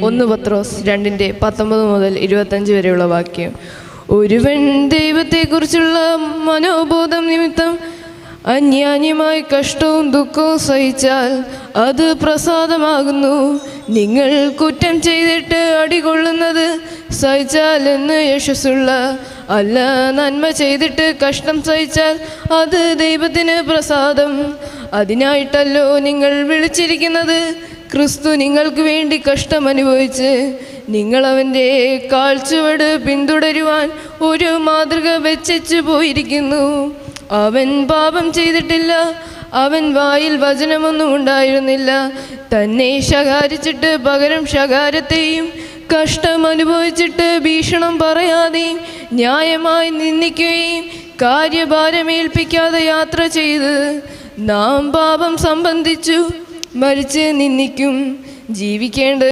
1 പത്രോസ് 2:19 മുതൽ 25 വരെയുള്ള വാക്യം. ഒരുവൻ ദൈവത്തെക്കുറിച്ചുള്ള മനോബോധം നിമിത്തം അന്യാന്യമായി കഷ്ടവും ദുഃഖവും സഹിച്ചാൽ അത് പ്രസാദമാകുന്നു. നിങ്ങൾ കുറ്റം ചെയ്തിട്ട് അടികൊള്ളുന്നത് സഹിച്ചാൽ എന്ന് യശസ്സുള്ള അല്ല, നന്മ ചെയ്തിട്ട് കഷ്ടം സഹിച്ചാൽ അത് ദൈവത്തിന് പ്രസാദം. അതിനായിട്ടല്ലോ നിങ്ങൾ വിളിച്ചിരിക്കുന്നത്. ക്രിസ്തു നിങ്ങൾക്ക് വേണ്ടി കഷ്ടം അനുഭവിച്ച് നിങ്ങൾ അവൻ്റെ കാൽച്ചുവട് പിന്തുടരുവാൻ ഒരു മാതൃക വെച്ചു പോയിരിക്കുന്നു. അവൻ പാപം ചെയ്തിട്ടില്ല, അവൻ വായിൽ വചനമൊന്നും ഉണ്ടായിരുന്നില്ല. തന്നെ ശകാരിച്ചിട്ട് പകരം ശകാരത്തെയും കഷ്ടം അനുഭവിച്ചിട്ട് ഭീഷണം പറയാതെയും ന്യായമായി നിന്ദിക്കുകയും കാര്യഭാരമേൽപ്പിക്കാതെ യാത്ര ചെയ്ത് നാം പാപം സംബന്ധിച്ചു മരിച്ച് നിന്ദിക്കും. ജീവിക്കേണ്ട